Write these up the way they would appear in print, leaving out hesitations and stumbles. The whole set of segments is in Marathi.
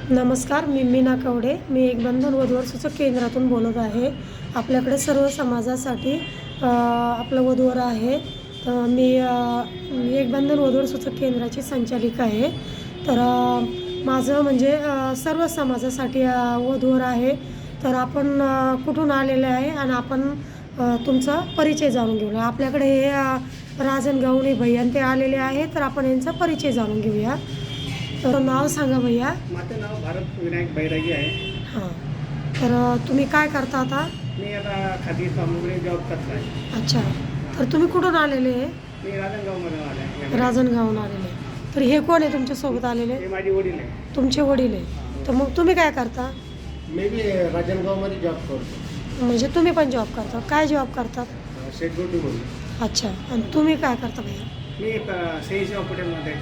नमस्कार, मी मीना कवडे. मी एक बंधन वधूवर सूचक केंद्रातून बोलत आहे. आपल्याकडे सर्व समाजासाठी आपलं वधूवर आहे. तर मी एक बंधन वधूवर सूचक केंद्राची संचालिका आहे. तर माझं म्हणजे सर्व समाजासाठी वधूवर आहे. तर आपण कुठून आलेले आहे आणि आपण तुमचा परिचय जाणून घेऊया. आपल्याकडे हे राजन गवणे भैया ते आलेले आहे. तर आपण यांचा परिचय जाणून घेऊया. तर नाव सांगा भैया. माझं नाव भारत विनायक बैरागी आहे. हां, तर तुम्ही काय करता आता? मी आता खादी सामुग्री जॉब करत आहे. अच्छा, तर तुम्ही कुठून आलेले आहे? मी राजनगावमधून आले आहे. राजनगावहून आलेले. तर हे कोण आहे तुमच्यासोबत आलेले? हे माझे वडील आहे. तुमचे वडील आहे. तर मग तुम्ही काय करता? मी बी राजनगावमध्ये जॉब करतो. म्हणजे तुम्ही पण जॉब करता? काय जॉब करतात? शेटगोटीमध्ये. अच्छा, आणि तुम्ही काय करता भैया? मी सेईशी हॉस्पिटलमध्ये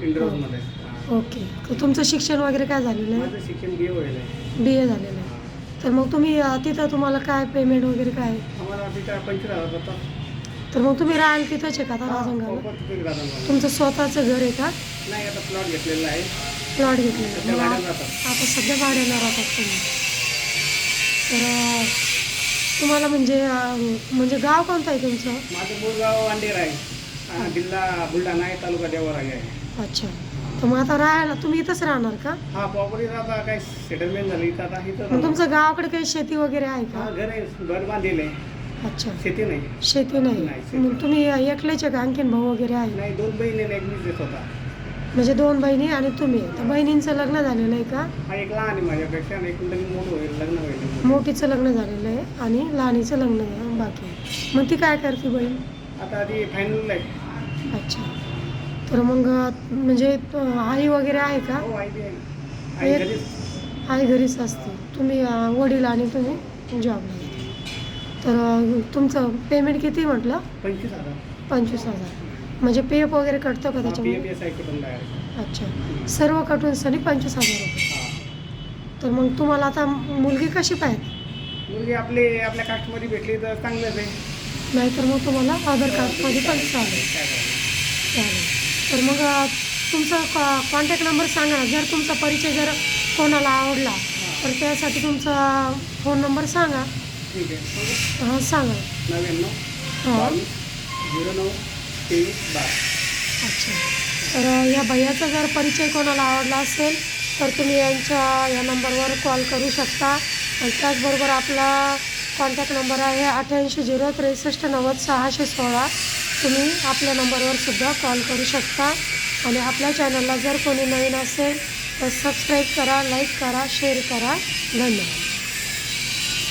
इंडोरमध्ये. ओके, तर तुमचं शिक्षण वगैरे काय झालेलं आहे? माझं शिक्षण BA होईल आहे. BA झालेलं आहे. तर मग तुम्ही तिथं तुम्हाला काय पेमेंट वगैरे काय आहे? आम्हाला तिथं 25,000 होता. तर मग तुम्ही राहायला तिथंच आहे का आता राजनगावला? राजनगाव तुमचं स्वतःचं घर आहे का? नाही, आता प्लॉट घेतलेला आहे. प्लॉट घेतलेलं सध्या मग भाड्यानं राहतात. आता सध्या भाड्यानं राहतात तुम्ही. तर तुम्हाला म्हणजे गाव कोणतं आहे तुमचं? माझं मूळ गाव अंधेर आहे. जिल्हा बुलढाणा आहे, तालुका देवराई आहे. अच्छा, तर मग आता राहायला तुम्ही इथंच राहणार का? हा, प्रॉपर्टी आता काय सेटलमेंट झाली तर आता इथं मग तुमचं गावाकडे काही शेती वगैरे आहे हा, का? घर आहे, घर बांधलेलं आहे. अच्छा, शेती नाही. शेती नाही. नाही, शेती मग तुम्ही एकलेच आहे का आणखीन भाऊ वगैरे आहे? नाही, 2 बहिणी आणि 1 मीच होता. म्हणजे 2 बहिणी आणि तुम्ही. तर बहिणींचं लग्न झालेलं आहे का? हा, एक लहान आहे माझ्यापेक्षा आणि एक लग्न मोठं होईल, लग्न होईल. मोठीचं लग्न झालेलं आहे आणि लहानीचं लग्न बाकी आहे. मग ती काय करते बहीण? आता ती फायनल आहे. अच्छा, तर मग म्हणजे आई वगैरे आहे का? हो, आई बी आहे. आई एक- घरीच. आई घरीच असते. तुम्ही वडील आणि तुम्ही जॉबला येते. तर तुमचं पेमेंट किती म्हटलं? 25,000. 25,000. म्हणजे PF वगैरे कटतं का त्याच्यामध्ये? PF आहे कुटुंब आहे. अच्छा, सर्व कटून सनी 25,000 रुपये. हा. तर मग तुम्हाला आता मुलगी कशी पाहिजे? मुलगी आपल्या कास्टमध्ये भेटली तर चांगलंच आहे. नाहीतर मग तुम्हाला आधार कार्डमध्ये पण चालेल. काय करायचं? चालेल. तर मग तुमचा कॉन्टॅक्ट नंबर सांगा ना. जर तुमचा परिचय जर कोणाला आवडला तर त्यासाठी तुमचा फोन नंबर सांगा. ठीक आहे. हां, सांगा. 99 हां, 22 09 23 12. अच्छा. तर या भैयाचा जर परिचय कोणाला आवडला असेल तर तुम्ही या नंबरवर कॉल करू शकता. आणि त्याचबरोबर आपला कॉन्टॅक्ट नंबर आहे 88 063 90 616. तुम्ही आपल्या नंबरवर सुद्धा कॉल करू शकता. आणि आपल्या चॅनलला जर कोणी नवीन असेल तर सबस्क्राईब करा, लाईक करा, शेअर करा. धन्यवाद.